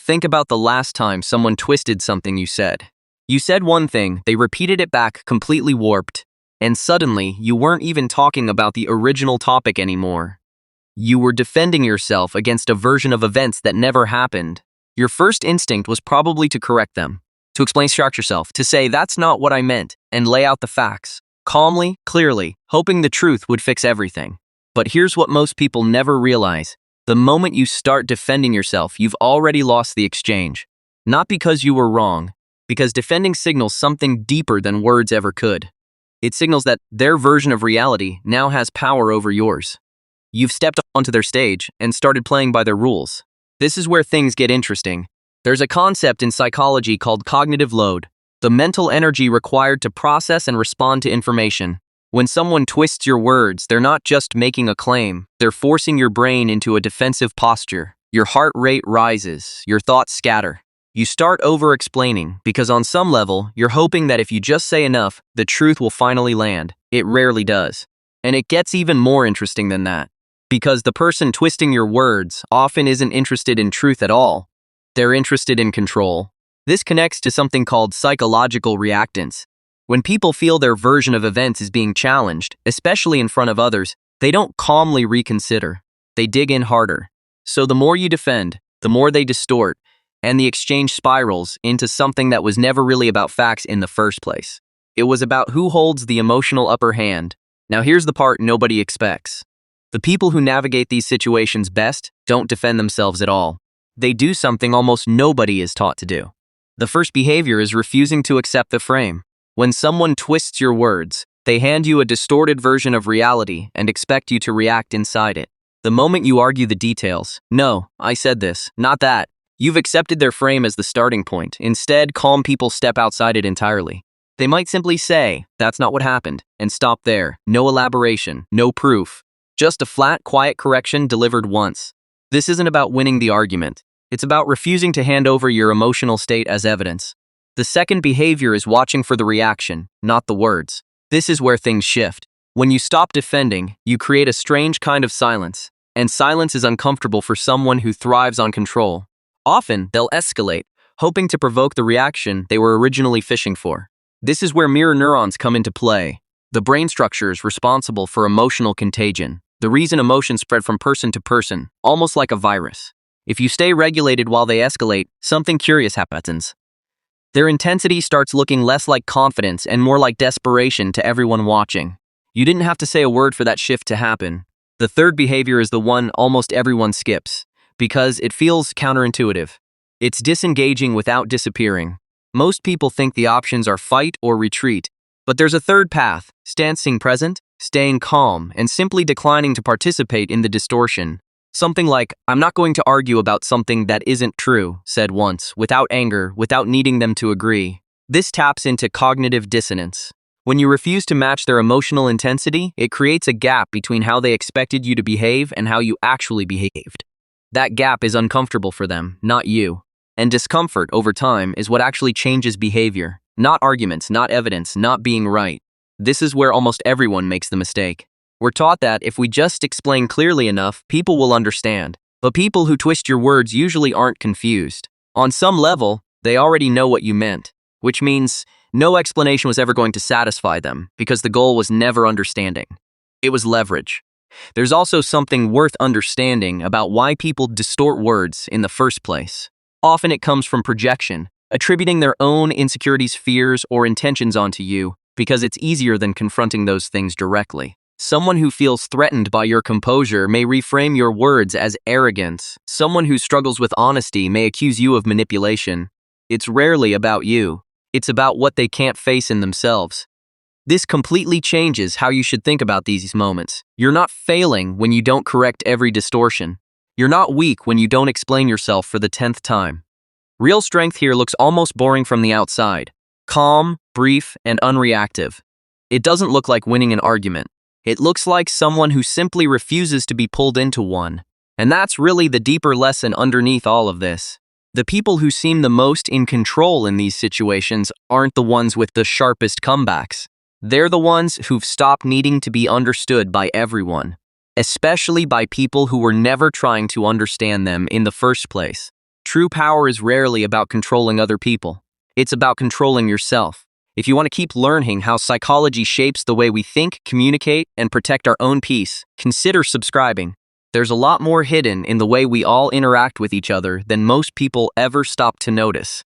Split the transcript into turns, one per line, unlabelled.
Think about the last time someone twisted something you said. You said one thing, they repeated it back completely warped, and suddenly you weren't even talking about the original topic anymore. You were defending yourself against a version of events that never happened. Your first instinct was probably to correct them, to explain, structure yourself, to say that's not what I meant, and lay out the facts, calmly, clearly, hoping the truth would fix everything. But here's what most people never realize. The moment you start defending yourself, you've already lost the exchange. Not because you were wrong, because defending signals something deeper than words ever could. It signals that their version of reality now has power over yours. You've stepped onto their stage and started playing by their rules. This is where things get interesting. There's a concept in psychology called cognitive load, the mental energy required to process and respond to information. When someone twists your words, they're not just making a claim, they're forcing your brain into a defensive posture. Your heart rate rises, your thoughts scatter. You start over-explaining because on some level, you're hoping that if you just say enough, the truth will finally land. It rarely does. And it gets even more interesting than that. Because the person twisting your words often isn't interested in truth at all. They're interested in control. This connects to something called psychological reactance. When people feel their version of events is being challenged, especially in front of others, they don't calmly reconsider. They dig in harder. So the more you defend, the more they distort, and the exchange spirals into something that was never really about facts in the first place. It was about who holds the emotional upper hand. Now here's the part nobody expects. The people who navigate these situations best don't defend themselves at all. They do something almost nobody is taught to do. The first behavior is refusing to accept the frame. When someone twists your words, they hand you a distorted version of reality and expect you to react inside it. The moment you argue the details, no, I said this, not that, you've accepted their frame as the starting point. Instead, calm people step outside it entirely. They might simply say, that's not what happened, and stop there. No elaboration, no proof. Just a flat, quiet correction delivered once. This isn't about winning the argument. It's about refusing to hand over your emotional state as evidence. The second behavior is watching for the reaction, not the words. This is where things shift. When you stop defending, you create a strange kind of silence. And silence is uncomfortable for someone who thrives on control. Often, they'll escalate, hoping to provoke the reaction they were originally fishing for. This is where mirror neurons come into play. The brain structures responsible for emotional contagion. The reason emotions spread from person to person, almost like a virus. If you stay regulated while they escalate, something curious happens. Their intensity starts looking less like confidence and more like desperation to everyone watching. You didn't have to say a word for that shift to happen. The third behavior is the one almost everyone skips, because it feels counterintuitive. It's disengaging without disappearing. Most people think the options are fight or retreat, but there's a third path, staying present, staying calm, and simply declining to participate in the distortion. Something like, I'm not going to argue about something that isn't true, said once, without anger, without needing them to agree. This taps into cognitive dissonance. When you refuse to match their emotional intensity, it creates a gap between how they expected you to behave and how you actually behaved. That gap is uncomfortable for them, not you. And discomfort over time is what actually changes behavior. Not arguments, not evidence, not being right. This is where almost everyone makes the mistake. We're taught that if we just explain clearly enough, people will understand. But people who twist your words usually aren't confused. On some level, they already know what you meant, which means no explanation was ever going to satisfy them because the goal was never understanding. It was leverage. There's also something worth understanding about why people distort words in the first place. Often it comes from projection, attributing their own insecurities, fears, or intentions onto you because it's easier than confronting those things directly. Someone who feels threatened by your composure may reframe your words as arrogance. Someone who struggles with honesty may accuse you of manipulation. It's rarely about you. It's about what they can't face in themselves. This completely changes how you should think about these moments. You're not failing when you don't correct every distortion. You're not weak when you don't explain yourself for the 10th time. Real strength here looks almost boring from the outside. Calm, brief, and unreactive. It doesn't look like winning an argument. It looks like someone who simply refuses to be pulled into one. And that's really the deeper lesson underneath all of this. The people who seem the most in control in these situations aren't the ones with the sharpest comebacks. They're the ones who've stopped needing to be understood by everyone, especially by people who were never trying to understand them in the first place. True power is rarely about controlling other people. It's about controlling yourself. If you want to keep learning how psychology shapes the way we think, communicate, and protect our own peace, consider subscribing. There's a lot more hidden in the way we all interact with each other than most people ever stop to notice.